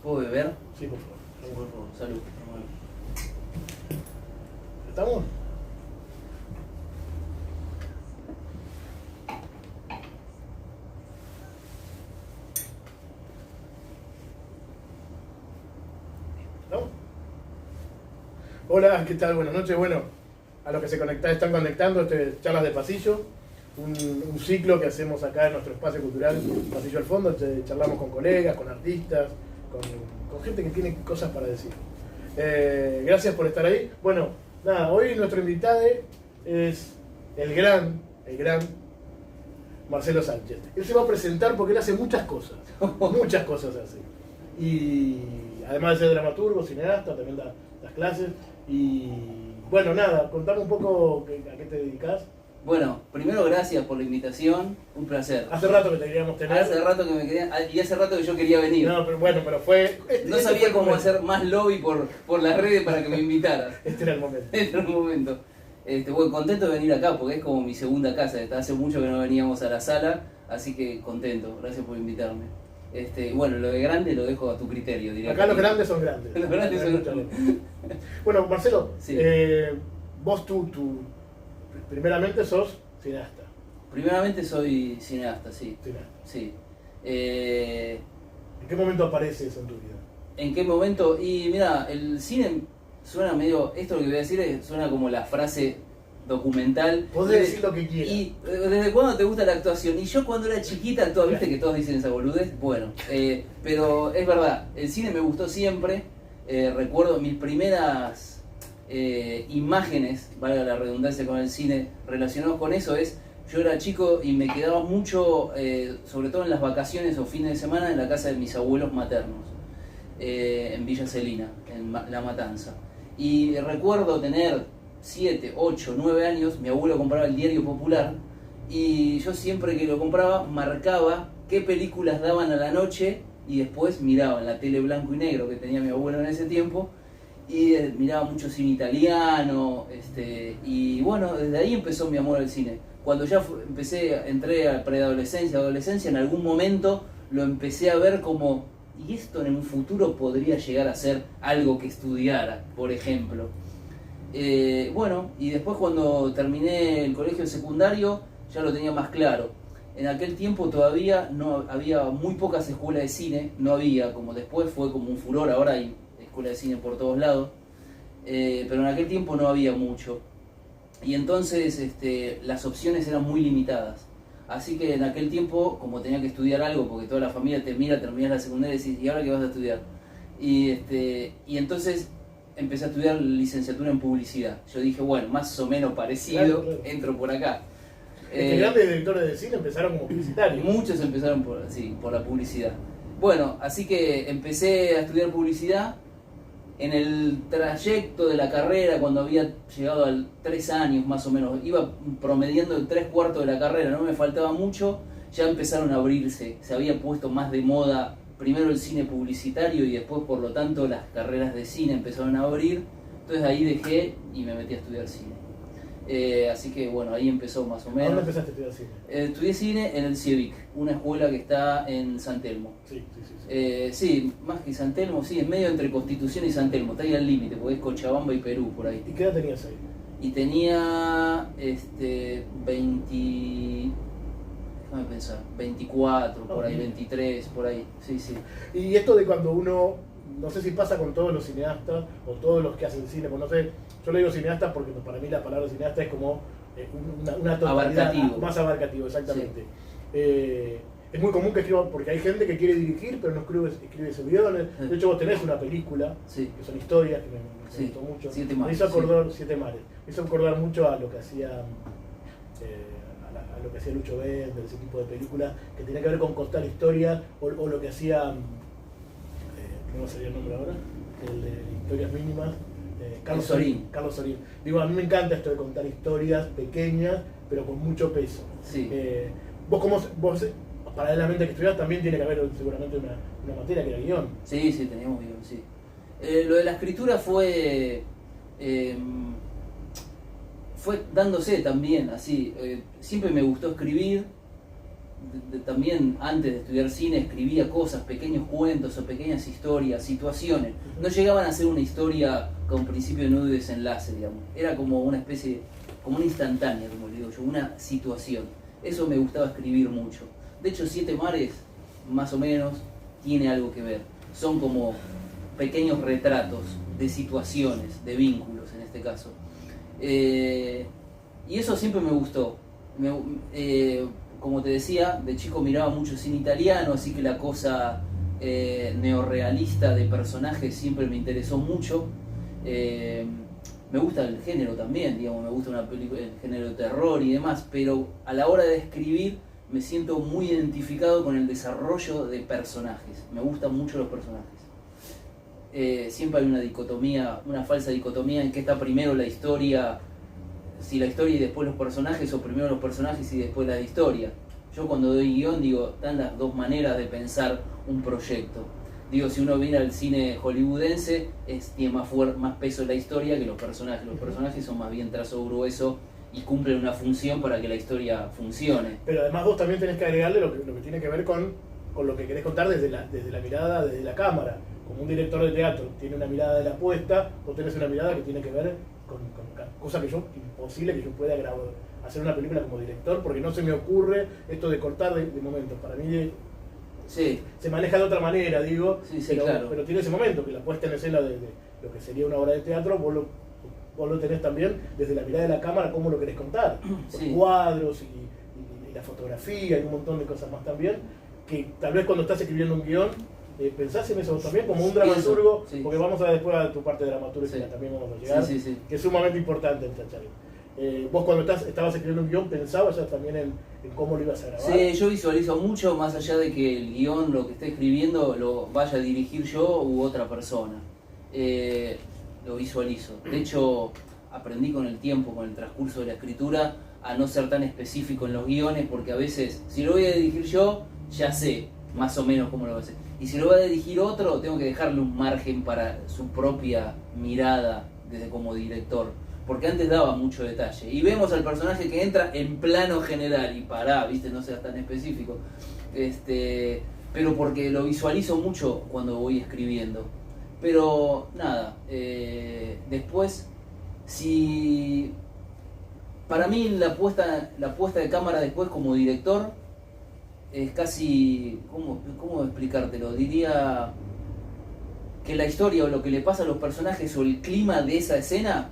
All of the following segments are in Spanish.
¿Puedo beber? Sí, por favor. Sí, por favor. Salud. ¿Estamos? ¿Estamos? Hola, ¿qué tal? Buenas noches. Bueno, a los que están conectando, Charlas de Pasillo, un ciclo que hacemos acá en nuestro espacio cultural, Pasillo al Fondo. Charlamos con colegas, con artistas, con gente que tiene cosas para decir. Gracias por estar ahí. Bueno, nada, hoy nuestro invitado es el gran Marcelo Sánchez. Él se va a presentar porque él hace muchas cosas hace. Y además de ser dramaturgo, cineasta, también da las clases. Y bueno, nada, contame un poco a qué te dedicas. Bueno, primero gracias por la invitación, un placer. Hace rato que te queríamos tener. Hace rato que me quería, y hace rato que yo quería venir. No, pero bueno, pero fue... No sabía cómo hacer más lobby por las redes para que me invitaras. Este era el momento. Este era el momento. Bueno, contento de venir acá porque es como mi segunda casa. Hace mucho que no veníamos a la sala, así que contento. Gracias por invitarme. Bueno, lo de grande lo dejo a tu criterio, diría. Acá los grandes son grandes. Los grandes son grandes. Bueno, Marcelo, Sí. vos primeramente sos cineasta. Primeramente soy cineasta, sí. Cineasta. Sí. ¿En qué momento aparece eso en tu vida? ¿En qué momento? Y mira, el cine suena medio... Esto lo que voy a decir suena como la frase documental. Podés decir lo que quieras. ¿Y desde cuándo te gusta la actuación? Y yo cuando era chiquita actuaba, viste que todos dicen esa boludez. Bueno, pero es verdad, el cine me gustó siempre. Recuerdo mis primeras imágenes, valga la redundancia, con el cine relacionados con eso yo era chico y me quedaba mucho, sobre todo en las vacaciones o fines de semana, en la casa de mis abuelos maternos, en Villa Celina, en La Matanza. Y recuerdo tener 7, 8, 9 años, mi abuelo compraba el Diario Popular y yo siempre que lo compraba marcaba qué películas daban a la noche y después miraba en la tele blanco y negro que tenía mi abuelo en ese tiempo y miraba mucho cine italiano, y bueno, desde ahí empezó mi amor al cine. Cuando ya entré a preadolescencia, adolescencia, en algún momento lo empecé a ver como, y esto en un futuro podría llegar a ser algo que estudiara, por ejemplo. Bueno, y después cuando terminé el colegio secundario ya lo tenía más claro. En aquel tiempo todavía no había muy pocas escuelas de cine, no había, como después fue como un furor, ahora hay escuelas de cine por todos lados, pero en aquel tiempo no había mucho. Y entonces las opciones eran muy limitadas. Así que en aquel tiempo, como tenía que estudiar algo, porque toda la familia te mira, terminas la secundaria y decís, ¿y ahora qué vas a estudiar? Y entonces empecé a estudiar licenciatura en publicidad. Yo dije, bueno, más o menos parecido, claro. Entro por acá. Grandes directores de cine empezaron como publicitarios. Muchos empezaron por la publicidad. Bueno, así que empecé a estudiar publicidad. En el trayecto de la carrera, cuando había llegado a 3 años más o menos, iba promediando el 3/4 de la carrera, no me faltaba mucho, ya empezaron a abrirse, se había puesto más de moda primero el cine publicitario y después por lo tanto las carreras de cine empezaron a abrir, entonces ahí dejé y me metí a estudiar cine. Así que bueno, ahí empezó más o menos. ¿Dónde empezaste a estudiar cine? Estudié cine en el CIEVIC, una escuela que está en San Telmo. Sí. Sí, más que San Telmo, sí, en medio entre Constitución y San Telmo, está ahí al límite, porque es Cochabamba y Perú, por ahí. ¿Y qué edad tenías ahí? Y tenía 24, por ahí, 23, por ahí, sí. Y esto de cuando uno, no sé si pasa con todos los cineastas o todos los que hacen cine, pues no sé, yo le digo cineasta porque para mí la palabra cineasta es como una totalidad más abarcativo, exactamente. Sí. Es muy común que escriban, porque hay gente que quiere dirigir pero no escribe sus guiones. De hecho vos tenés una película, sí, que son historias, que me gustó mucho. 7 mares. Me hizo acordar, 7 mares. Me hizo acordar mucho a lo que hacía a lo que hacía Lucho Bender, ese tipo de películas que tenía que ver con contar historias, o lo que hacía, no me salía el nombre ahora, el de Historias Mínimas, Carlos Sorín. Digo, a mí me encanta esto de contar historias pequeñas pero con mucho peso. Sí. Vos paralelamente a que estudiás también tiene que haber seguramente una materia que era guión. Sí, teníamos guión, sí. Lo de la escritura fue dándose también, así. Siempre me gustó escribir, también antes de estudiar cine escribía cosas, pequeños cuentos o pequeñas historias, situaciones. No llegaban a ser una historia con principio, nudo y desenlace, digamos. Era como una especie, como una instantánea, como le digo yo, una situación. Eso me gustaba escribir mucho. De hecho, Siete Mares, más o menos, tiene algo que ver. Son como pequeños retratos de situaciones, de vínculos en este caso. Y eso siempre me gustó. Como te decía, de chico miraba mucho cine italiano, así que la cosa neorrealista de personajes siempre me interesó mucho. Me gusta el género también, digamos, me gusta una película, el género de terror y demás, pero a la hora de escribir me siento muy identificado con el desarrollo de personajes. Me gustan mucho los personajes. Siempre hay una dicotomía, una falsa dicotomía en que está primero la historia, si la historia y después los personajes, o primero los personajes y después la historia. Yo cuando doy guión digo, están las dos maneras de pensar un proyecto. Digo, si uno viene al cine hollywoodense, tiene más peso la historia que los personajes. Los personajes son más bien trazo grueso y cumplen una función para que la historia funcione. Pero además vos también tenés que agregarle lo que tiene que ver con lo que querés contar desde la mirada, desde la cámara. Como un director de teatro tiene una mirada de la puesta, vos tenés una mirada que tiene que ver con cosas que imposible que yo pueda hacer una película como director, porque no se me ocurre esto de cortar de momentos. Para mí sí, se maneja de otra manera, digo, sí, claro. Pero tiene ese momento, que la puesta en escena de lo que sería una obra de teatro, vos lo tenés también desde la mirada de la cámara, cómo lo querés contar. Los cuadros y la fotografía y un montón de cosas más también, que tal vez cuando estás escribiendo un guión, pensás en eso también como un dramaturgo, porque vamos a ver después a tu parte de dramaturgia, también vamos a llegar, que es sumamente importante en Chachari. Vos cuando estabas escribiendo un guión, ¿pensabas ya también en cómo lo ibas a grabar? Sí, yo visualizo mucho, más allá de que el guión, lo que esté escribiendo, lo vaya a dirigir yo u otra persona. Lo visualizo. De hecho, aprendí con el tiempo, con el transcurso de la escritura, a no ser tan específico en los guiones, porque a veces, si lo voy a dirigir yo, ya sé más o menos cómo lo voy a hacer. Y si lo va a dirigir otro, tengo que dejarle un margen para su propia mirada desde como director. Porque antes daba mucho detalle. Y vemos al personaje que entra en plano general. Y pará, viste, no seas tan específico. Pero porque lo visualizo mucho cuando voy escribiendo. Pero nada, después, si... Para mí la puesta de cámara después como director es casi... ¿Cómo explicártelo? Diría que la historia o lo que le pasa a los personajes o el clima de esa escena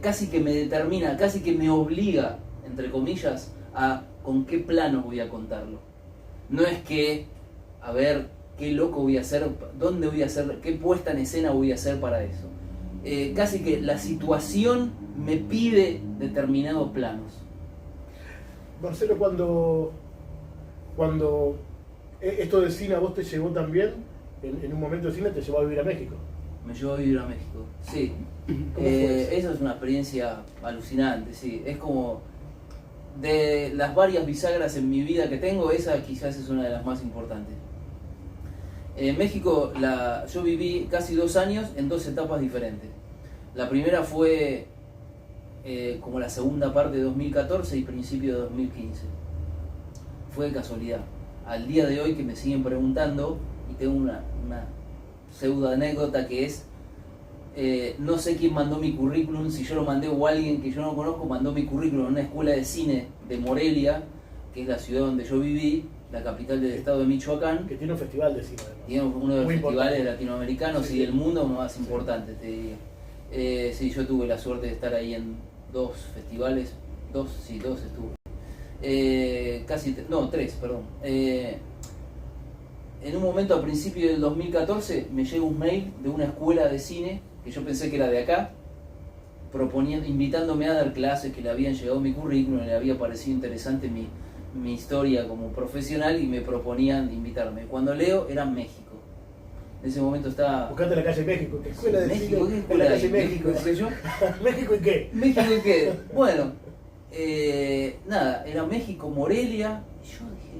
casi que me determina, casi que me obliga, entre comillas, a con qué plano voy a contarlo. No es que, a ver, qué loco voy a hacer, dónde voy a hacer, qué puesta en escena voy a hacer para eso. Casi que la situación me pide determinados planos. Marcelo, cuando esto del cine a vos te llevó también, en un momento de cine te llevó a vivir a México. Me llevó a vivir a México, sí. Eso es una experiencia alucinante, sí. Es como, de las varias bisagras en mi vida que tengo, esa quizás es una de las más importantes. En México yo viví casi 2 años en 2 etapas diferentes. La primera fue como la segunda parte de 2014 y principio de 2015. Fue de casualidad. Al día de hoy que me siguen preguntando, y tengo una pseudo anécdota que es, no sé quién mandó mi currículum, si yo lo mandé o alguien que yo no conozco mandó mi currículum en una escuela de cine de Morelia, que es la ciudad donde yo viví, la capital del estado de Michoacán. Que tiene un festival de cine además. Tiene uno de los festivales latinoamericanos y del mundo más importantes, te diría. Sí, yo tuve la suerte de estar ahí en 2 festivales, 2 estuve. 3, perdón. En un momento a principios del 2014 me llega un mail de una escuela de cine, que yo pensé que era de acá, invitándome a dar clases, que le habían llegado mi currículum, le había parecido interesante mi historia como profesional y me proponían invitarme. Cuando leo, era México. En ese momento estaba... Buscate la calle México, ¿qué escuela de México, cine? ¿qué escuela En la calle México. ¿Qué sé yo? ¿México y qué? ¿México y qué? Bueno, nada, era México, Morelia. Y yo dije,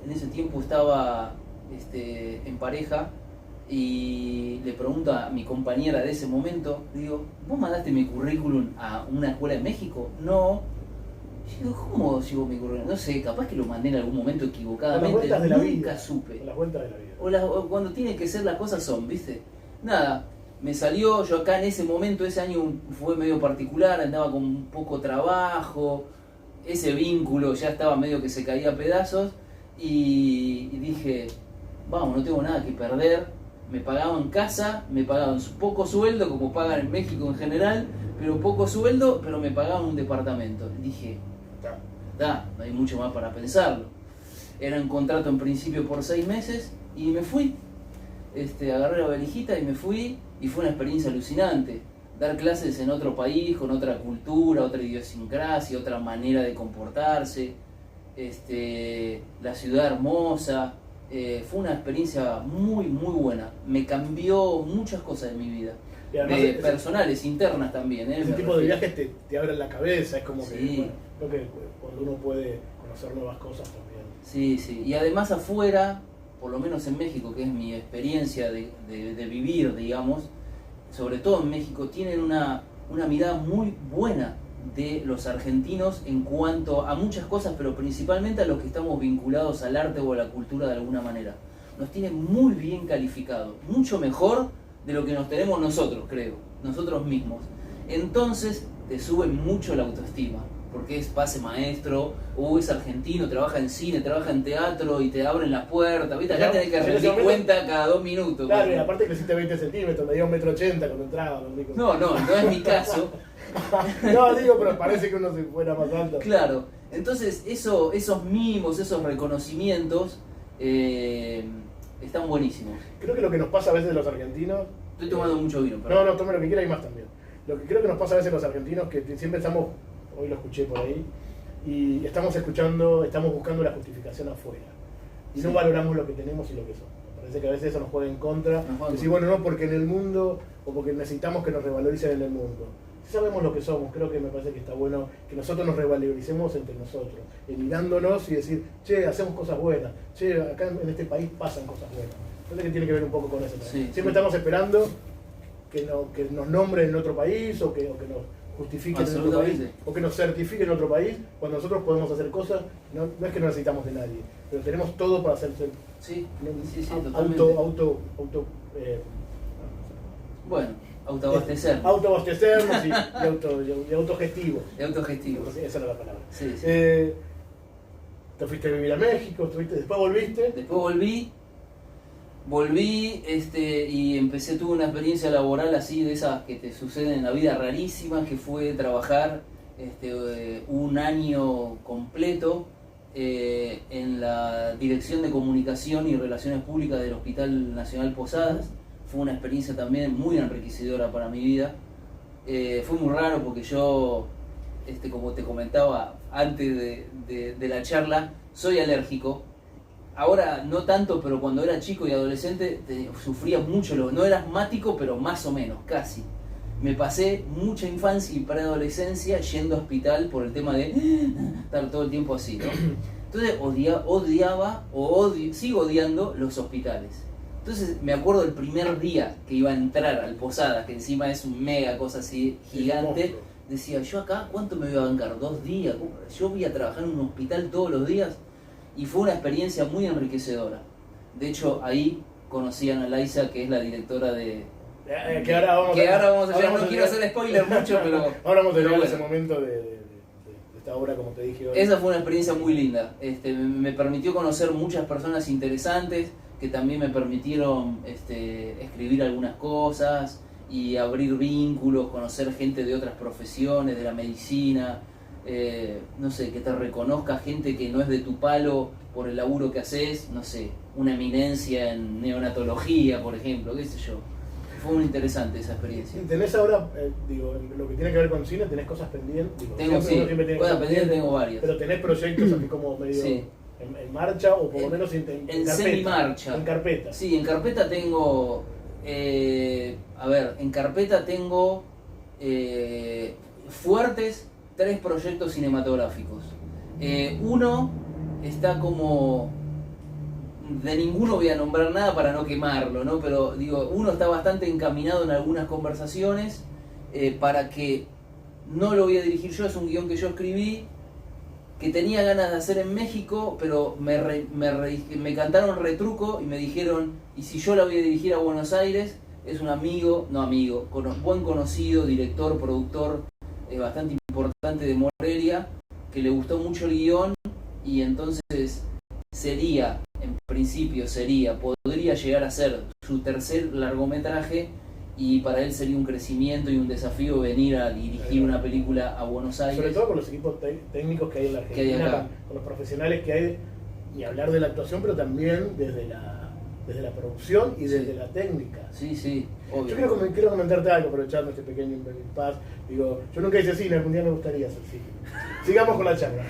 en ese tiempo estaba en pareja y le pregunto a mi compañera de ese momento, digo, ¿vos mandaste mi currículum a una escuela de México? No. Digo, ¿cómo llegó mi currículum? No sé, capaz que lo mandé en algún momento equivocadamente, nunca supe. Con las vueltas de la vida. O cuando tiene que ser las cosas son, ¿viste? Nada, me salió, yo acá en ese momento, ese año fue medio particular, andaba con un poco trabajo, ese vínculo ya estaba medio que se caía a pedazos y dije, vamos, no tengo nada que perder, me pagaban casa, me pagaban poco sueldo, como pagan en México en general, pero poco sueldo, pero me pagaban un departamento. Dije, no hay mucho más para pensarlo. Era un contrato en principio por 6 meses y me fui. Agarré la valijita y me fui y fue una experiencia alucinante. Dar clases en otro país, con otra cultura, otra idiosincrasia, otra manera de comportarse. La ciudad hermosa. Fue una experiencia muy, muy buena. Me cambió muchas cosas de mi vida. Y además personales, internas también. Ese tipo de viajes te abren la cabeza, es como que, sí. Bueno, creo que cuando uno puede conocer nuevas cosas también. Sí, sí. Y además afuera, por lo menos en México, que es mi experiencia de vivir, digamos, sobre todo en México, tienen una mirada muy buena de los argentinos en cuanto a muchas cosas, pero principalmente a los que estamos vinculados al arte o a la cultura de alguna manera. Nos tienen muy bien calificados, mucho mejor de lo que nos tenemos nosotros, creo, nosotros mismos. Entonces te sube mucho la autoestima, porque es pase maestro, o es argentino, trabaja en cine, trabaja en teatro y te abren las puertas, ¿viste? Acá tenés que rendir cuenta cada 2 minutos. Claro, y aparte creciste 20 centímetros, medía 1,80 m cuando entraba. No es mi caso. No, digo, pero parece que uno se fuera más alto. Claro, entonces esos mimos, esos reconocimientos están buenísimos. Creo que lo que nos pasa a veces los argentinos... Estoy tomando mucho vino, perdón. No, tome lo que quiera y más también. Lo que creo que nos pasa a veces los argentinos, que siempre estamos, hoy lo escuché por ahí, y estamos buscando la justificación afuera. Y no valoramos lo que tenemos y lo que somos. Me parece que a veces eso nos juega en contra. Decir, bueno, no, porque en el mundo, o porque necesitamos que nos revaloricen en el mundo. Si sabemos lo que somos, creo que me parece que está bueno que nosotros nos revaloricemos entre nosotros, mirándonos y decir, che, hacemos cosas buenas, che, acá en este país pasan cosas buenas. Entonces que tiene que ver un poco con eso también. Sí, siempre estamos esperando que nos nombren en otro país o que nos justifiquen en otro país o que nos certifiquen en otro país, cuando nosotros podemos hacer cosas, no es que no necesitamos de nadie, pero tenemos todo para hacer autoabastecernos y autogestivo. Autogestivo. Esa era la palabra. Sí. Te fuiste a vivir a México, después volviste. Después volví y tuve una experiencia laboral así de esas que te suceden en la vida rarísimas, que fue trabajar 1 año completo en la Dirección de Comunicación y Relaciones Públicas del Hospital Nacional Posadas. Fue una experiencia también muy enriquecedora para mi vida. Fue muy raro porque yo, como te comentaba antes de la charla, soy alérgico. Ahora no tanto, pero cuando era chico y adolescente sufría mucho, no era asmático, pero más o menos, casi. Me pasé mucha infancia y preadolescencia yendo a hospital por el tema de estar todo el tiempo así, ¿no? Entonces sigo odiando los hospitales. Entonces me acuerdo del primer día que iba a entrar al Posadas, que encima es un mega cosa así gigante. Decía, yo acá, ¿cuánto me voy a bancar? 2 días. Yo voy a trabajar en un hospital todos los días. Y fue una experiencia muy enriquecedora. De hecho, ahí conocí a Ana Laisa, que es la directora de... que ahora vamos a llegar, no quiero hacer spoiler mucho, pero... Ahora vamos a llegar a ese momento de esta obra, como te dije hoy. Esa fue una experiencia muy linda. Me permitió conocer muchas personas interesantes, que también me permitieron escribir algunas cosas y abrir vínculos, conocer gente de otras profesiones, de la medicina... no sé, que te reconozca gente que no es de tu palo por el laburo que haces, no sé, una eminencia en neonatología, por ejemplo, qué sé yo. Fue muy interesante esa experiencia. ¿Tenés ahora, en lo que tiene que ver con cine, tenés cosas pendientes? Cosas pendientes tengo varias. Pero tenés proyectos así como medio en marcha o por lo menos en semi-marcha. En carpeta. Sí, en carpeta tengo, en carpeta tengo fuertes 3 proyectos cinematográficos. Uno está como... De ninguno voy a nombrar nada para no quemarlo, ¿no? Pero digo, uno está bastante encaminado en algunas conversaciones para que... No lo voy a dirigir yo, es un guión que yo escribí que tenía ganas de hacer en México, pero me cantaron retruco y me dijeron, ¿y si yo la voy a dirigir a Buenos Aires? Es un buen conocido, director, productor, bastante importante de Morelia, que le gustó mucho el guión, y entonces en principio podría llegar a ser su tercer largometraje, y para él sería un crecimiento y un desafío venir a dirigir una película a Buenos Aires. Sobre todo con los equipos técnicos que hay en la Argentina, con los profesionales que hay, y hablar de la actuación, pero también desde la producción y desde la técnica. Sí, obvio. Yo quiero comentarte algo, aprovechando este pequeño impasse. Digo, yo nunca hice cine, algún día me gustaría hacer cine. Sigamos con la charla.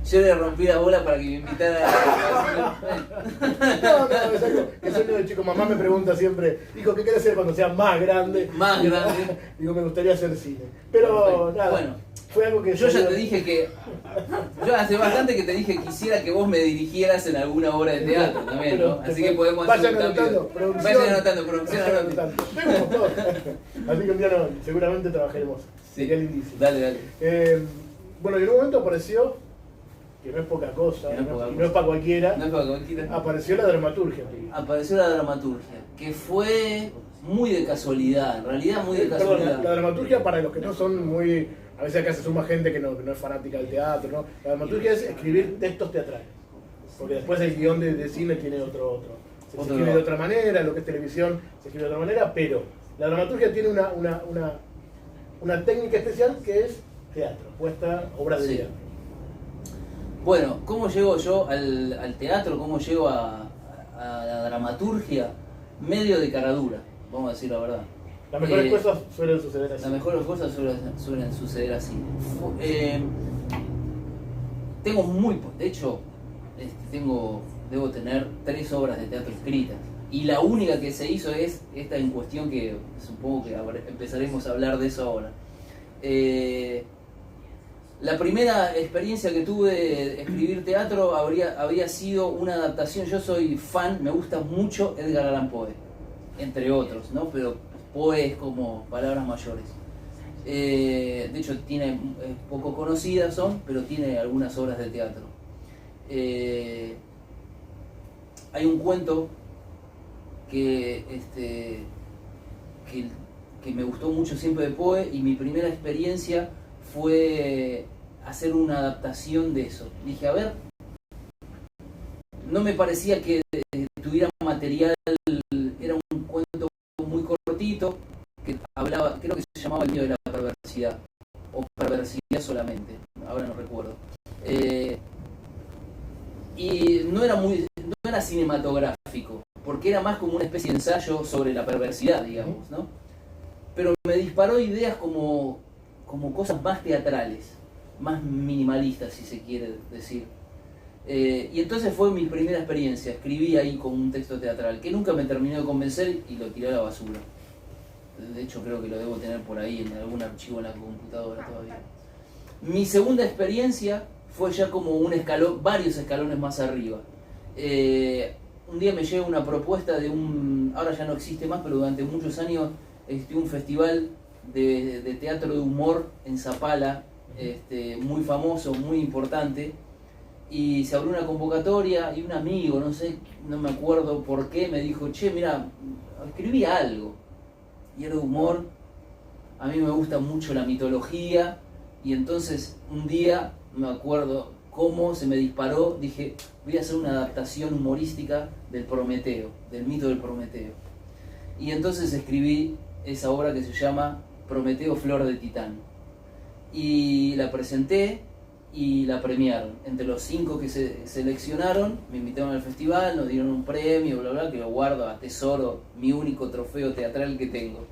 Yo le rompí la bola para que me invitara No, es algo que sueño de chico. Mamá me pregunta siempre, hijo, ¿qué quieres hacer cuando seas más grande? Más grande. Digo, me gustaría hacer cine. Pero perfecto. nada, bueno, fue algo que yo ya te dije que... Yo hace bastante que te dije que quisiera que vos me dirigieras en alguna obra de teatro también, ¿no? Así que podemos hacer un cambio. Vayan anotando, producción. Así que un día seguramente trabajaremos. Sí. Sería lindísimo. Dale. Bueno, y en un momento apareció, que no es poca cosa, no es para cualquiera, apareció la dramaturgia. Que fue muy de casualidad, en realidad muy de casualidad. Perdón, la dramaturgia, para los que no son muy... A veces acá se suma gente que no es fanática del teatro, ¿no? La dramaturgia es escribir textos teatrales, porque después el guión de cine tiene otro. Se escribe de otra manera, lo que es televisión se escribe de otra manera, pero la dramaturgia tiene una técnica especial que es teatro, obra de teatro. Bueno, ¿cómo llego yo al teatro? ¿Cómo llego a la dramaturgia? Medio de caradura, vamos a decir la verdad. Las mejores cosas suelen suceder así. Las mejores cosas suelen suceder así. De hecho, debo tener 3 obras de teatro escritas. Y la única que se hizo es esta en cuestión, que supongo que empezaremos a hablar de eso ahora. La primera experiencia que tuve de escribir teatro había sido una adaptación. Yo soy fan, me gusta mucho Edgar Allan Poe, entre otros, ¿no? Pero Poe es como palabras mayores. De hecho, poco conocidas pero tiene algunas obras de teatro. Hay un cuento que me gustó mucho siempre de Poe, y mi primera experiencia fue hacer una adaptación de eso. Dije, a ver, no me parecía que tuviera material, era un cuento muy cortito, que hablaba, creo que se llamaba El niño de la perversidad, o Perversidad solamente, ahora no recuerdo. Y no era cinematográfico, porque era más como una especie de ensayo sobre la perversidad, digamos, ¿no? Pero me disparó ideas como cosas más teatrales, más minimalistas, si se quiere decir. Y entonces fue mi primera experiencia. Escribí ahí con un texto teatral que nunca me terminó de convencer y lo tiré a la basura. De hecho, creo que lo debo tener por ahí en algún archivo en la computadora todavía. Mi segunda experiencia fue ya como varios escalones más arriba. Un día me llega una propuesta ahora ya no existe más, pero durante muchos años existió un festival de teatro de humor en Zapala, muy famoso, muy importante, y se abrió una convocatoria y un amigo, no me acuerdo por qué, me dijo, che, mira, escribí algo, y era de humor. A mí me gusta mucho la mitología, y entonces un día, me acuerdo cómo se me disparó, dije, voy a hacer una adaptación humorística del Prometeo, del mito del Prometeo. Y entonces escribí esa obra que se llama Prometeo, Flor de Titán. Y la presenté y la premiaron. Entre los 5 que se seleccionaron, me invitaron al festival, nos dieron un premio, bla bla, que lo guardo, atesoro, mi único trofeo teatral que tengo.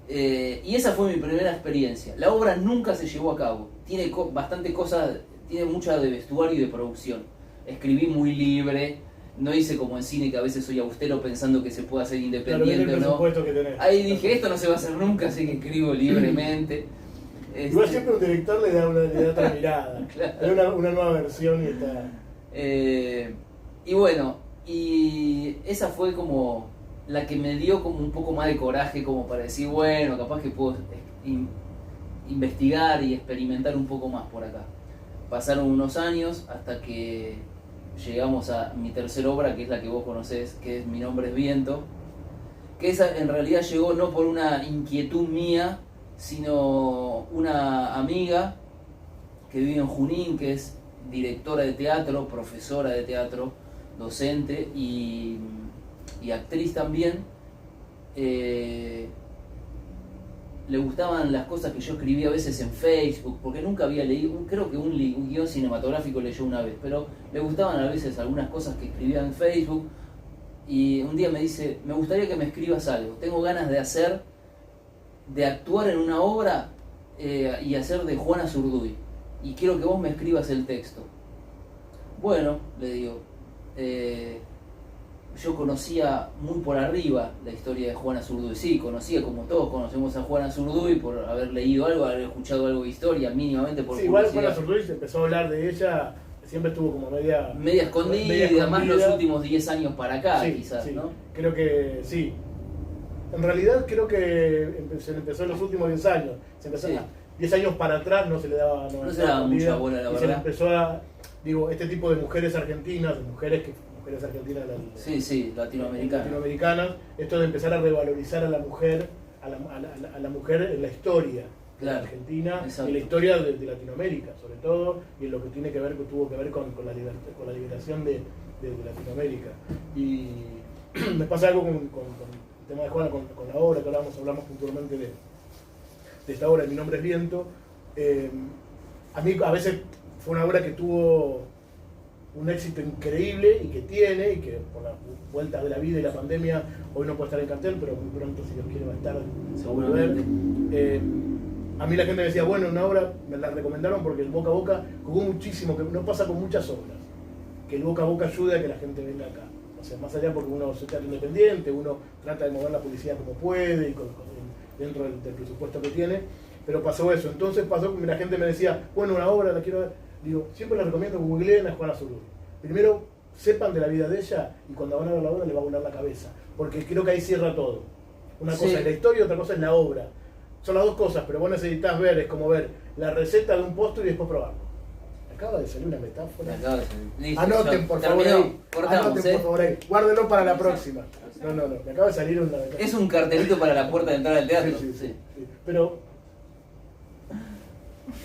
Y esa fue mi primera experiencia. La obra nunca se llevó a cabo. Tiene bastante cosas, tiene mucha de vestuario y de producción. Escribí muy libre. No hice como en cine, que a veces soy austero pensando que se puede hacer independiente, claro, o no. Ahí dije, esto no se va a hacer nunca, así que escribo libremente. Igual siempre un director le da otra mirada, claro. Le da una nueva versión y está... Y bueno, y esa fue como la que me dio como un poco más de coraje, como para decir, bueno, capaz que puedo investigar y experimentar un poco más por acá. Pasaron unos años hasta que llegamos a mi tercera obra, que es la que vos conocés, que es Mi nombre es Viento, que esa en realidad llegó no por una inquietud mía, sino una amiga que vive en Junín, que es directora de teatro, profesora de teatro, docente y actriz también. Le gustaban las cosas que yo escribía a veces en Facebook, porque nunca había leído, creo que un guión cinematográfico leyó una vez, pero le gustaban a veces algunas cosas que escribía en Facebook, y un día me dice, me gustaría que me escribas algo, tengo ganas de actuar en una obra y hacer de Juana Zurduy, y quiero que vos me escribas el texto. Bueno, le digo, yo conocía muy por arriba la historia de Juana Zurduy. Sí, conocía, como todos conocemos a Juana Zurduy por haber leído algo, haber escuchado algo de historia, mínimamente por sí, igual Juana Zurduy se empezó a hablar de ella, siempre estuvo como media escondida, más los últimos 10 años para acá, sí, quizás, sí. ¿No? Creo que sí. En realidad creo que se empezó en los últimos 10 años. Se empezó 10 años para atrás, no se le daba, se le daba mucha bola, la verdad. Se le empezó a, este tipo de mujeres argentinas, mujeres argentinas latinoamericanas, esto de empezar a revalorizar a la mujer, a la mujer en la historia de la Argentina, exacto, en la historia de Latinoamérica sobre todo, y en lo que tuvo que ver con la liberación de Latinoamérica. Y me pasa algo con el tema de Juana, con la obra que hablamos puntualmente de esta obra, Mi nombre es Viento. A mí a veces fue una obra que tuvo un éxito increíble y que tiene, y que por las vueltas de la vida y la pandemia hoy no puede estar en cartel, pero muy pronto, si Dios quiere, va a estar, seguramente. A mí la gente me decía, bueno, una obra me la recomendaron porque el boca a boca jugó muchísimo, que no pasa con muchas obras, que el boca a boca ayude a que la gente venga acá. O sea, más allá porque uno es teatro independiente, uno trata de mover la publicidad como puede y dentro del presupuesto que tiene, pero pasó eso. Entonces pasó que la gente me decía, bueno, una obra la quiero ver. Digo, siempre les recomiendo que googleen a Juana Zurduy. Primero, sepan de la vida de ella, y cuando van a ver la obra les va a volar la cabeza, porque creo que ahí cierra todo. Una cosa es la historia y otra cosa es la obra. Son las dos cosas, pero vos necesitas ver, es como ver la receta de un postre y después probarlo. Acaba de salir una metáfora. Anoten, por favor, ahí. Anoten, por favor, ahí. Guárdenlo para la próxima. No, me acaba de salir una metáfora. Es un cartelito para la puerta de entrada del teatro. Sí. Pero...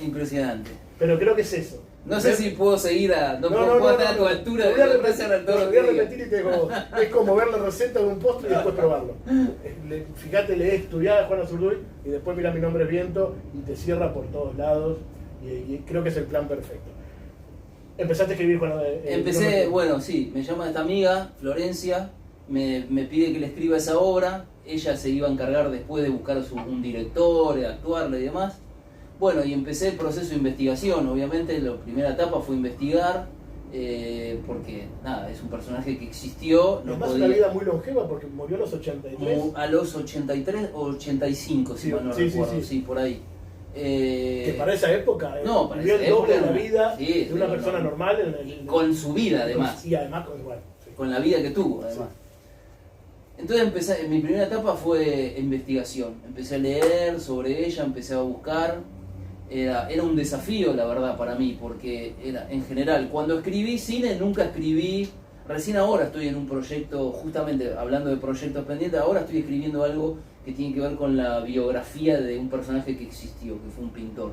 impresionante. Pero creo que es eso. No sé si puedo seguir no puedo estar a tu altura. Voy a repetir y te digo, es como ver la receta de un postre y después probarlo. Fíjate, estudiá a Juana Zurduy y después mira Mi nombre es Viento y te cierra por todos lados, y creo que es el plan perfecto. ¿Empezaste a escribir cuando...? Empecé, bueno, sí, me llama esta amiga, Florencia, me pide que le escriba esa obra, ella se iba a encargar después de buscar un director, de actuarle y demás. Bueno, y empecé el proceso de investigación. Obviamente la primera etapa fue investigar, porque nada, es un personaje que existió. No podía... una vida muy longeva porque murió a los 83. A los 83 o 85, si mal no recuerdo, sí, por ahí. Que para esa época, vivió el doble de la vida de una persona normal. Con su vida, además. Y además con la vida que tuvo, además. Sí. Entonces mi primera etapa fue investigación. Empecé a leer sobre ella, empecé a buscar. Era un desafío, la verdad, para mí, porque en general, cuando escribí cine, nunca escribí, recién ahora estoy en un proyecto, justamente hablando de proyectos pendientes, ahora estoy escribiendo algo que tiene que ver con la biografía de un personaje que existió, que fue un pintor.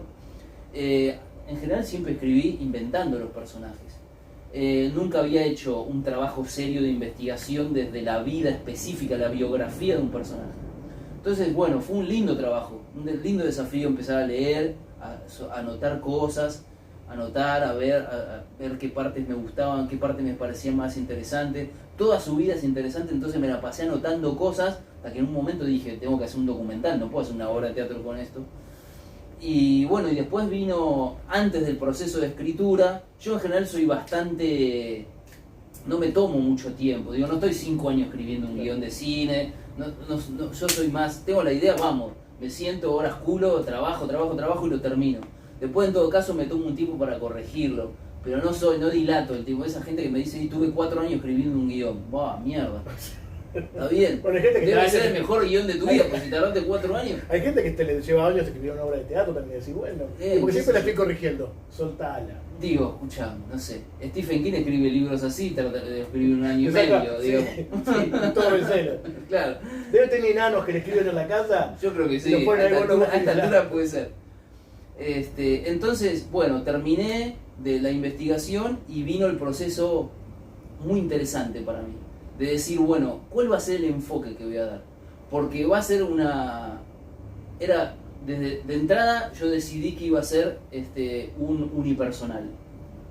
En general siempre escribí inventando los personajes. Nunca había hecho un trabajo serio de investigación desde la vida específica, la biografía de un personaje. Entonces, bueno, fue un lindo trabajo, un lindo desafío empezar a leer, a anotar cosas, a ver qué partes me gustaban, qué partes me parecían más interesantes. Toda su vida es interesante, entonces me la pasé anotando cosas hasta que en un momento dije, tengo que hacer un documental, no puedo hacer una obra de teatro con esto. Y bueno, y después vino, antes del proceso de escritura, yo en general soy bastante... no me tomo mucho tiempo, no estoy 5 años escribiendo un guión de cine, yo soy más, tengo la idea, vamos, me siento horas culo, trabajo y lo termino. Después en todo caso me tomo un tiempo para corregirlo, pero no dilato el tiempo. Esa gente que me dice, tuve 4 años escribiendo un guión, ¡buah, mierda! Está bien. Bueno, hay gente que debe ser el mejor guión de tu vida, porque si tardaste 4 años. Hay gente que le lleva años escribir una obra de teatro también, y decir, bueno, porque siempre la estoy corrigiendo, soltala. Digo, escuchá, no sé, Stephen King escribe libros así, tarda de escribir un año y medio, digamos. Sí, todo en cero. Claro. Debe tener enanos que le escriben en la casa. Yo creo que sí, a esta altura puede ser. Entonces, bueno, terminé de la investigación y vino el proceso muy interesante para mí. De decir, bueno, ¿cuál va a ser el enfoque que voy a dar? Porque va a ser de entrada yo decidí que iba a ser un unipersonal,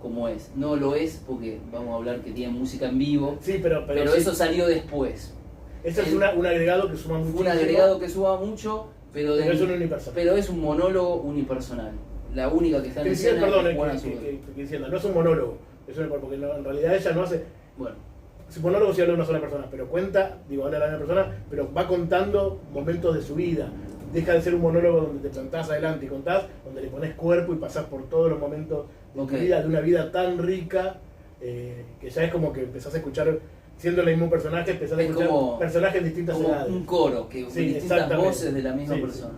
como es. No lo es porque vamos a hablar que tiene música en vivo, sí, pero sí. Eso salió después. Eso es un agregado que suma mucho. Un agregado que suma mucho, pero es un unipersonal. Pero es un monólogo unipersonal. La única que está en escena es Juana Zurduy. No es un monólogo, porque en realidad ella no hace... Bueno, si monólogo sí habla de una sola persona, pero habla de la misma persona, pero va contando momentos de su vida. Deja de ser un monólogo donde te plantás adelante y contás, donde le pones cuerpo y pasás por todos los momentos de tu vida, de una vida tan rica, que ya es como que empezás a escuchar, siendo el mismo personaje, empezás a escuchar personajes en distintas edades. Un coro, distintas voces de la misma persona.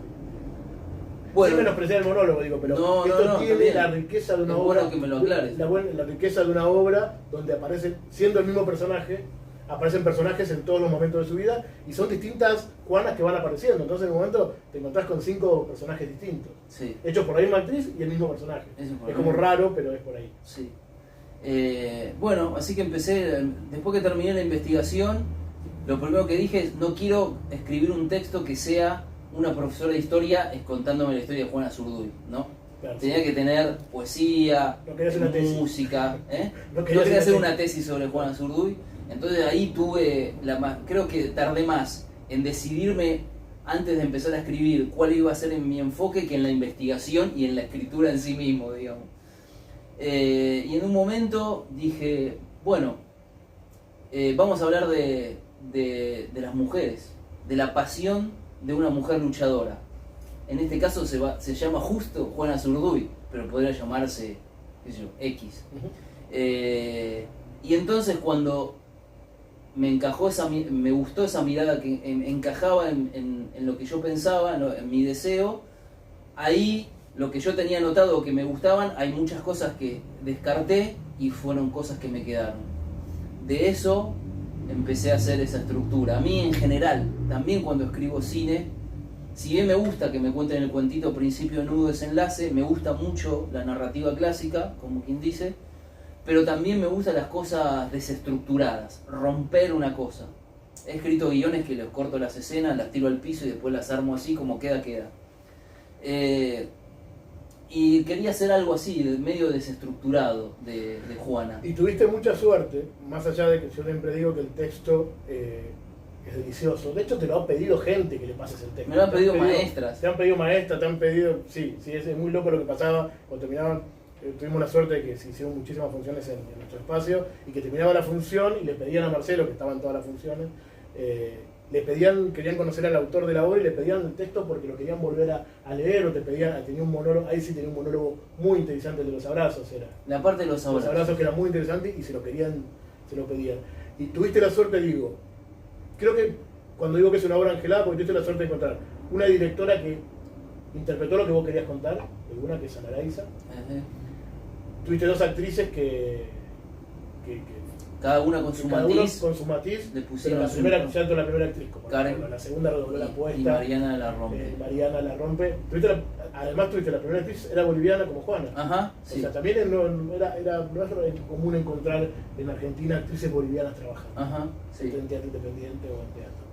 Bueno, sin menospreciar el monólogo, digo, pero esto tiene la riqueza de una obra. Bueno que me lo aclares. La riqueza de una obra donde aparece, siendo el mismo personaje, aparecen personajes en todos los momentos de su vida y son distintas Juanas que van apareciendo. Entonces en un momento te encontrás con 5 personajes distintos, hechos por la misma actriz y el mismo personaje. Es como raro, pero es por ahí. Sí. Bueno, así que empecé, después que terminé la investigación, lo primero que dije es, no quiero escribir un texto que sea una profesora de historia contándome la historia de Juana Zurduy, ¿no? Claro, tenía que tener poesía, música, no quería hacer una tesis sobre Juana Zurduy. Entonces ahí creo que tardé más en decidirme antes de empezar a escribir cuál iba a ser en mi enfoque que en la investigación y en la escritura en sí mismo, digamos. Y en un momento dije, bueno, vamos a hablar de las mujeres, de la pasión de una mujer luchadora. En este caso se llama justo Juana Zurduy, pero podría llamarse, qué sé yo, X. Y entonces cuando me gustó esa mirada que encajaba en lo que yo pensaba, en mi deseo, ahí lo que yo tenía notado que me gustaban, hay muchas cosas que descarté y fueron cosas que me quedaron. De eso empecé a hacer esa estructura. A mí en general, también cuando escribo cine, si bien me gusta que me cuenten el cuentito principio, nudo, desenlace, me gusta mucho la narrativa clásica, como quien dice, pero también me gustan las cosas desestructuradas, romper una cosa. He escrito guiones que les corto las escenas, las tiro al piso y después las armo así, como queda. Y quería hacer algo así, medio desestructurado de Juana. Y tuviste mucha suerte, más allá de que yo siempre digo que el texto es delicioso. De hecho te lo ha pedido gente que le pases el texto. Me lo han pedido maestras. Te han pedido maestras, te han pedido... Sí, es muy loco lo que pasaba cuando terminaban. Tuvimos la suerte de que se hicieron muchísimas funciones en nuestro espacio y que terminaba la función y le pedían a Marcelo, que estaba en todas las funciones, querían conocer al autor de la obra y le pedían el texto porque lo querían volver a leer, o tenía un monólogo, ahí sí tenía un monólogo muy interesante, el de los abrazos era. La parte de los abrazos. Los abrazos que era muy interesante y se lo pedían. Y tuviste la suerte, digo, creo que cuando digo que es una obra angelada, porque tuviste la suerte de encontrar una directora que interpretó lo que vos querías contar, alguna que es Ana Araiza. Tuviste 2 actrices que cada una con su matiz. Le pusieron la primera actriz, como Karen, la segunda redobló la apuesta. Y Mariana la rompe. Además tuviste la primera actriz, era boliviana como Juana. Ajá, sí. O sea, también no es común encontrar en Argentina actrices bolivianas trabajando. Ajá, sí. En teatro independiente o en teatro.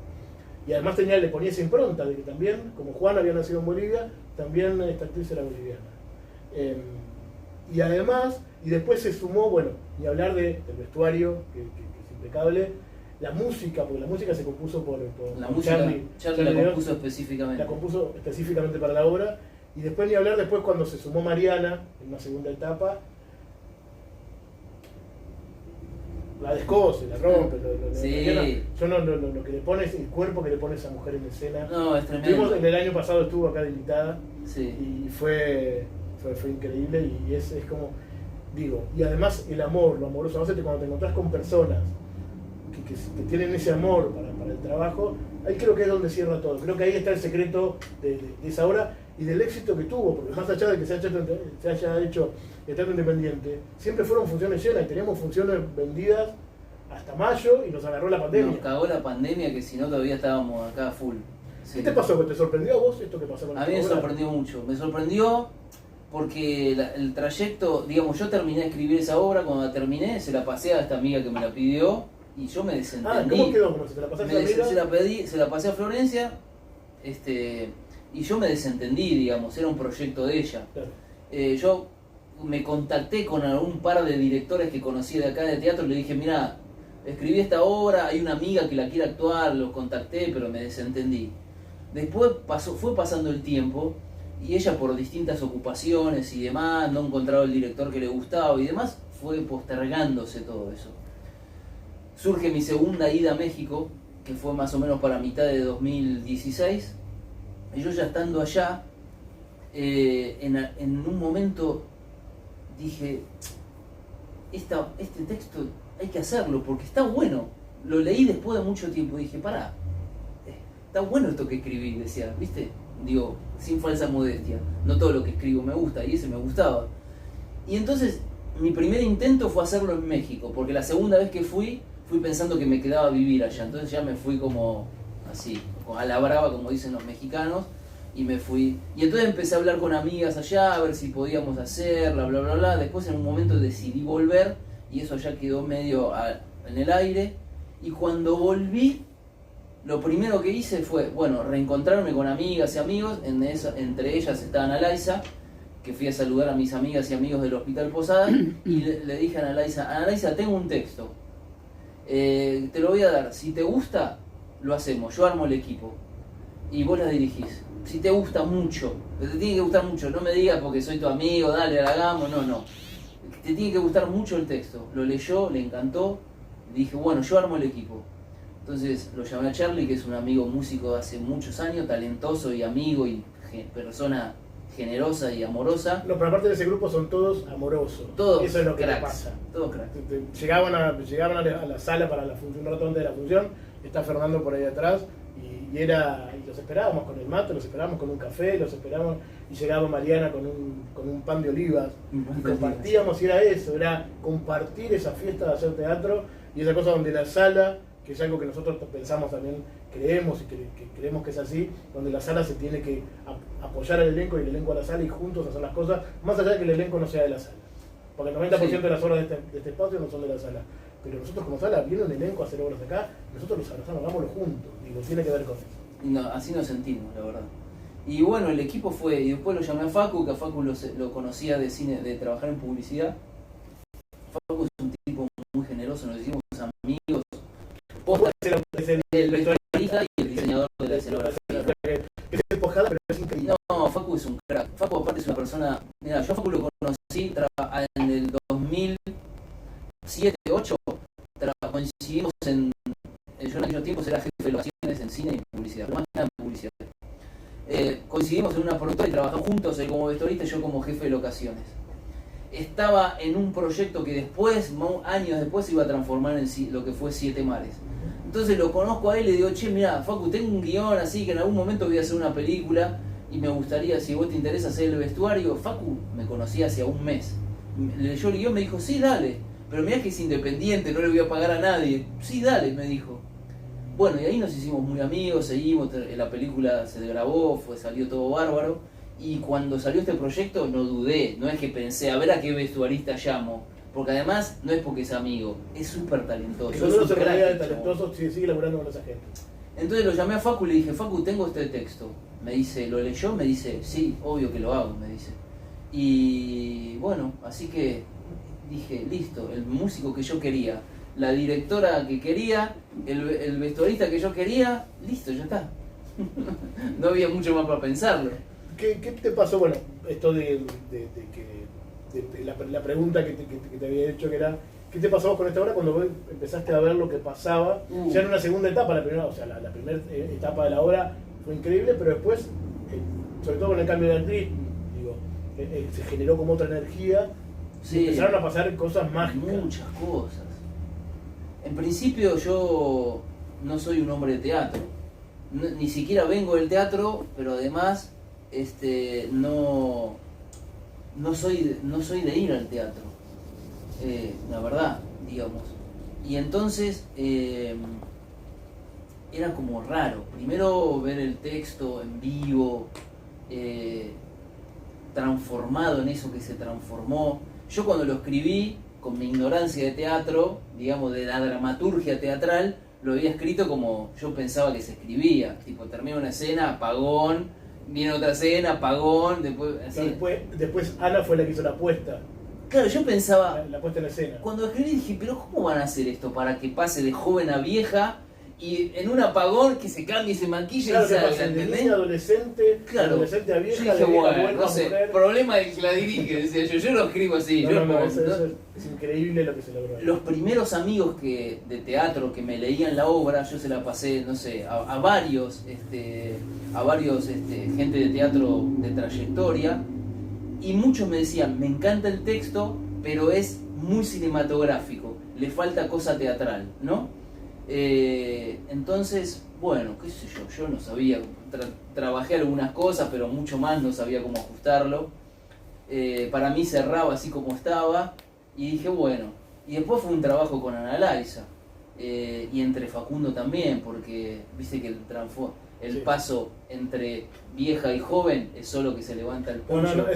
Y además le ponía esa impronta de que también, como Juana había nacido en Bolivia, también esta actriz era boliviana. Y además, y después se sumó, bueno, ni hablar del vestuario, que es impecable, la música, porque la música se compuso por la música, Charlie la compuso específicamente. La compuso específicamente para la obra, y después ni hablar después cuando se sumó Mariana, en una segunda etapa, la descose, la rompe, sí. Lo que le pones, el cuerpo que le pone esa mujer en escena. No, es tremendo. El año pasado estuvo acá de invitada, sí. Y fue increíble, y es como, digo, y además el amor, lo amoroso, cuando te encontrás con personas que tienen ese amor para para el trabajo, ahí creo que es donde cierra todo. Creo que ahí está el secreto de esa obra y del éxito que tuvo, porque más allá de que se haya hecho de Teatro Independiente, siempre fueron funciones llenas y teníamos funciones vendidas hasta mayo y nos agarró la pandemia. Nos cagó la pandemia, que si no todavía estábamos acá full. Sí. ¿Qué te pasó? ¿Te sorprendió a vos esto que pasó con A mí me sorprendió mucho. Me sorprendió porque el trayecto, digamos, yo terminé de escribir esa obra, cuando la terminé se la pasé a esta amiga que me la pidió y yo me desentendí. ¿Cómo quedó? ¿Cómo se te la pasaste a la amiga? Se la pasé a Florencia, y yo me desentendí, digamos, era un proyecto de ella. Claro. Yo me contacté con algún par de directores que conocí de acá de teatro y le dije, mira, escribí esta obra, hay una amiga que la quiere actuar, los contacté, pero me desentendí. Después fue pasando el tiempo y ella por distintas ocupaciones y demás, no encontraba el director que le gustaba y demás, fue postergándose todo eso. Surge mi segunda ida a México, que fue más o menos para mitad de 2016, y yo ya estando allá, en un momento dije, este texto hay que hacerlo porque está bueno. Lo leí después de mucho tiempo y dije, pará, está bueno esto que escribí, decía, ¿viste? Digo, sin falsa modestia, no todo lo que escribo me gusta, y ese me gustaba. Y entonces, mi primer intento fue hacerlo en México, porque la segunda vez que fui pensando que me quedaba a vivir allá, entonces ya me fui como así, a la brava, como dicen los mexicanos, y me fui. Y entonces empecé a hablar con amigas allá, a ver si podíamos hacerla, bla, bla, bla. Después en un momento decidí volver, y eso ya quedó medio en el aire, y cuando volví, lo primero que hice fue, bueno, reencontrarme con amigas y amigos, entre ellas está Analaysa, que fui a saludar a mis amigas y amigos del Hospital Posadas, y le dije a Analaysa, tengo un texto, te lo voy a dar, si te gusta, lo hacemos, yo armo el equipo, y vos la dirigís. Si te gusta mucho, te tiene que gustar mucho, no me digas porque soy tu amigo, dale, la hagamos, no. Te tiene que gustar mucho el texto. Lo leyó, le encantó, y dije, bueno, yo armo el equipo. Entonces lo llamé a Charlie, que es un amigo músico de hace muchos años, talentoso y amigo y persona generosa y amorosa. No, pero aparte de ese grupo son todos amorosos. Todos eso es lo que cracks, pasa. Todos cracks. Llegaban a la sala para la función, un rato antes de la función, está Fernando por ahí atrás, y los esperábamos con el mate, los esperábamos con un café, los esperábamos, y llegaba Mariana con un pan de olivas, y compartíamos, y era eso, era compartir esa fiesta de hacer teatro, y esa cosa donde la sala, que es algo que nosotros pensamos también, creemos y que creemos que es así, donde la sala se tiene que apoyar al elenco y el elenco a la sala y juntos hacer las cosas, más allá de que el elenco no sea de la sala. Porque el 90% de las obras de este espacio no son de la sala. Pero nosotros como sala, viene un elenco a hacer obras acá, nosotros los abrazamos, hagámoslo juntos, digo, tiene que ver con eso. No, así nos sentimos, la verdad. Y bueno, el equipo fue, y después lo llamé a Facu, que a Facu lo conocía de cine, de trabajar en publicidad. Facu es un tipo muy generoso, nos hicimos amigos. El vestuarista y el diseñador de la escenografía. Es despojada, pero es increíble. No, Facu es un crack. Facu aparte es una persona, mira, yo a Facu lo conocí en el 2007, 2008, coincidimos yo en aquellos tiempos era jefe de locaciones en cine y publicidad, pero más que nada en publicidad. Coincidimos en una productora y trabajamos juntos, él como vestuarista y yo como jefe de locaciones. Estaba en un proyecto que después, años después, se iba a transformar en lo que fue Siete Mares. Entonces lo conozco a él y le digo, che, mira, Facu, tengo un guión así que en algún momento voy a hacer una película y me gustaría, si vos te interesa hacer el vestuario. Facu me conocía hace un mes. Leyó el guión, me dijo, sí, dale, pero mirá que es independiente, no le voy a pagar a nadie. Sí, dale, me dijo. Bueno, y ahí nos hicimos muy amigos, seguimos, la película se grabó, salió todo bárbaro. Y cuando salió este proyecto no dudé, no es que pensé, a ver a qué vestuarista llamo. Porque además no es porque es amigo, es súper talentoso. Y cuando uno se rodea de talentosos, sigue laburando con esa gente. Entonces lo llamé a Facu y le dije, Facu, tengo este texto. Me dice, ¿lo leyó? Me dice, sí, obvio que lo hago, me dice. Y bueno, así que dije, listo, el músico que yo quería, la directora que quería, el vestuarista que yo quería, listo, ya está. No había mucho más para pensarlo. ¿Qué te pasó? Bueno, esto de la pregunta que te había hecho, que era, ¿qué te pasó con esta obra cuando vos empezaste a ver lo que pasaba? Ya en una segunda etapa, la primera etapa de la obra fue increíble, pero después, sobre todo con el cambio de actriz, digo, se generó como otra energía, sí, empezaron a pasar cosas mágicas. Muchas cosas. En principio yo no soy un hombre de teatro. Ni siquiera vengo del teatro, pero además no soy de ir al teatro, la verdad, digamos. Y entonces era como raro. Primero ver el texto en vivo, transformado en eso que se transformó. Yo cuando lo escribí, con mi ignorancia de teatro, digamos de la dramaturgia teatral, lo había escrito como yo pensaba que se escribía. Tipo, termina una escena, apagón, viene otra escena, apagón, después así. Después Ana fue la que hizo la apuesta. Claro, yo pensaba... La puesta en escena. Cuando escribí dije, pero ¿cómo van a hacer esto para que pase de joven a vieja y en un apagón que se cambie y se maquille claro, y salga, de niña adolescente, claro. Adolescente a vieja, yo dije, bueno, no sé, mujer. problema del que la dirige, decía yo lo escribo así. Eso es increíble lo que se logró. Los primeros amigos de teatro que me leían la obra, yo se la pasé, no sé, a varios gente de teatro de trayectoria, y muchos me decían, me encanta el texto, pero es muy cinematográfico, le falta cosa teatral, ¿no? Entonces, bueno, qué sé yo no sabía, trabajé algunas cosas, pero mucho más no sabía cómo ajustarlo. Para mí cerraba así como estaba, y dije, bueno, y después fue un trabajo con Ana Laisa, y entre Facundo también, porque viste que el paso entre vieja y joven es solo que se levanta el puño.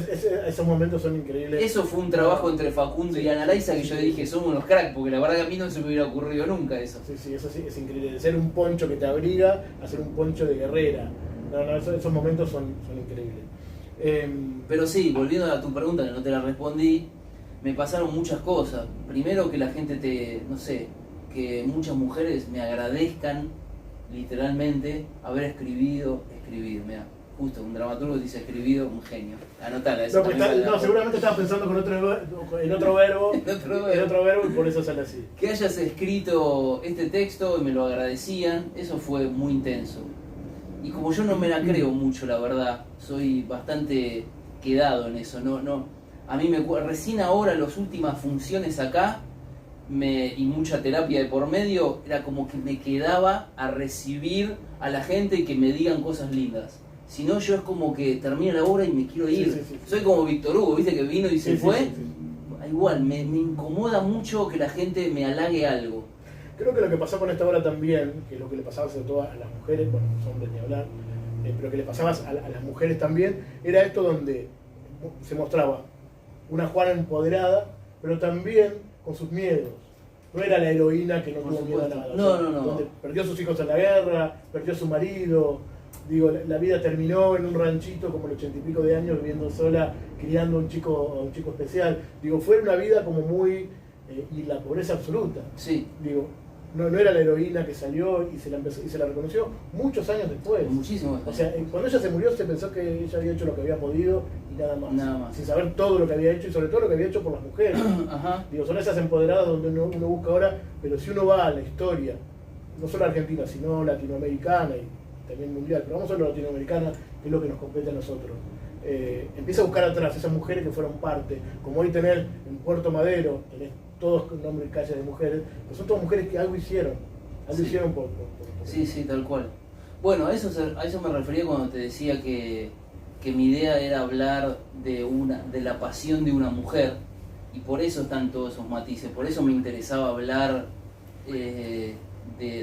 Esos momentos son increíbles. Eso fue un trabajo entre Facundo y Ana Laisa que yo dije, somos unos cracks, porque la verdad que a mí no se me hubiera ocurrido nunca eso. Sí, eso sí, es increíble. De ser un poncho que te abriga a ser un poncho de guerrera. Esos momentos son increíbles. Pero sí, volviendo a tu pregunta, que no te la respondí, me pasaron muchas cosas. Primero que la gente que muchas mujeres me agradezcan literalmente haber escribido, mira, justo un dramaturgo dice escribido, un genio. Anotala eso. Seguramente estabas pensando en otro verbo y por eso sale así. Que hayas escrito este texto y me lo agradecían, eso fue muy intenso. Y como yo no me la creo mucho, la verdad, soy bastante quedado en eso, a mí recién ahora las últimas funciones acá y mucha terapia de por medio, era como que me quedaba a recibir a la gente y que me digan cosas lindas. Si no, yo es como que termino la obra y me quiero ir. Sí. Soy como Víctor Hugo, ¿viste? Que vino y se fue. Sí. Igual, me incomoda mucho que la gente me halague algo. Creo que lo que pasó con esta obra también, que es lo que le pasaba sobre todo a las mujeres, bueno, los hombres ni hablar, pero que le pasaba a las mujeres también, era esto donde se mostraba una Juana empoderada, pero también con sus miedos. No era la heroína que no tuvo miedo a nada. No. Donde perdió a sus hijos en la guerra, perdió a su marido. Digo, la vida terminó en un ranchito como los 80 y pico de años, viviendo sola, criando a un chico especial. Digo, fue una vida como muy... y la pobreza absoluta. Sí. Digo, no era la heroína que salió y se la reconoció muchos años después. Muchísimo después. O sea, cuando ella se murió se pensó que ella había hecho lo que había podido y nada más. Sin saber todo lo que había hecho y sobre todo lo que había hecho por las mujeres. Ajá. Digo, son esas empoderadas donde uno busca ahora, pero si uno va a la historia, no solo argentina, sino latinoamericana y también mundial, pero vamos a lo latinoamericana, que es lo que nos compete a nosotros. Empieza a buscar atrás esas mujeres que fueron parte, como hoy tener en Puerto Madero, tenés todos con nombres y calles de mujeres, pero son todas mujeres que algo hicieron por Sí, tal cual. Bueno, a eso me refería cuando te decía que mi idea era hablar de la pasión de una mujer, y por eso están todos esos matices, por eso me interesaba hablar de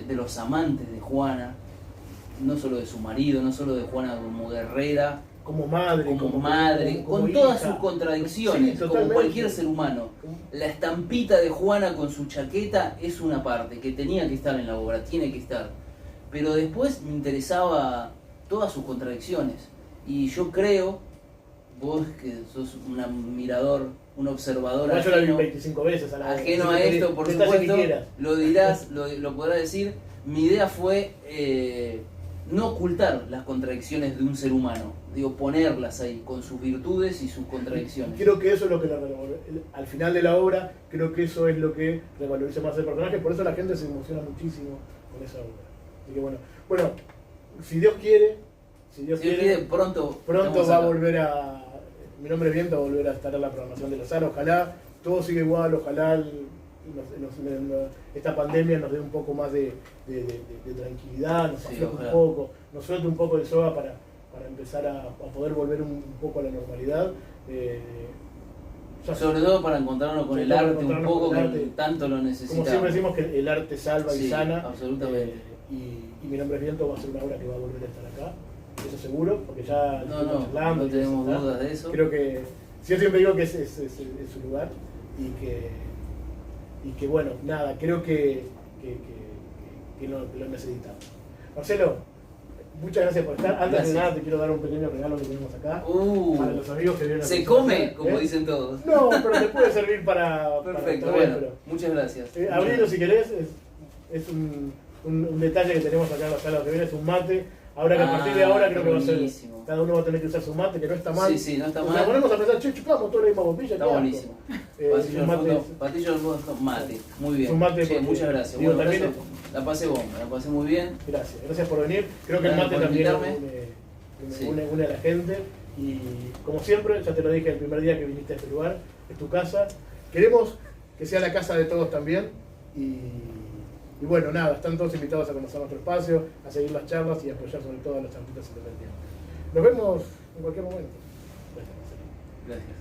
los amantes de Juana, no solo de su marido, no solo de Juana como guerrera, como madre, con todas sus contradicciones, como cualquier ser humano. La estampita de Juana con su chaqueta es una parte que tenía que estar en la obra, tiene que estar. Pero después me interesaba todas sus contradicciones. Y yo creo, vos que sos un admirador, un observador yo la vi 25 veces a la vez. Ajeno a esto, por supuesto, lo dirás, lo podrás decir. Mi idea fue no ocultar las contradicciones de un ser humano, digo, ponerlas ahí, con sus virtudes y sus contradicciones. Creo que eso es lo que al final de la obra, creo que eso es lo que revaloriza más el personaje, por eso la gente se emociona muchísimo con esa obra. Así que bueno, si Dios quiere, pronto va a volver Mi Nombre es Viento va a volver a estar en la programación de la sala, ojalá todo siga igual, ojalá esta pandemia nos dé un poco más de tranquilidad, nos afloje un poco, nos suelte un poco de soga para empezar a poder volver un poco a la normalidad. Sobre todo para encontrarnos con el arte un poco, que tanto lo necesitamos. Como siempre decimos que el arte salva y sana. Absolutamente. Y Mi nombre es Viento va a ser una obra que va a volver a estar acá, eso seguro, porque ya no tenemos dudas de eso. Creo que, yo siempre digo que es su lugar y que bueno, nada, creo que lo necesitamos. Marcelo, muchas gracias por estar. Antes de nada te quiero dar un pequeño regalo que tenemos acá para los amigos que vienen a se come, como dicen todos. No, pero te puede servir para... Perfecto, bueno, muchas gracias. Abrilo si querés, es un detalle que tenemos acá en la sala que viene, es un mate. Ahora que a partir de ahora creo que va a ser, cada uno va a tener que usar su mate, que no está mal. Sí, no está mal. Nos ponemos a pensar, che, chupamos toda la misma bombilla. Está buenísimo. Patillo del fondo, mate. Muy bien. Muchas gracias. Digo, bueno, la pasé bomba, la pasé muy bien. Gracias por venir. Creo que el mate también une a la gente. Y como siempre, ya te lo dije el primer día que viniste a este lugar, es tu casa. Queremos que sea la casa de todos también. Y bueno, nada, están todos invitados a conocer nuestro espacio, a seguir las charlas y a apoyar sobre todo a los artistas independientes. Nos vemos en cualquier momento. Gracias.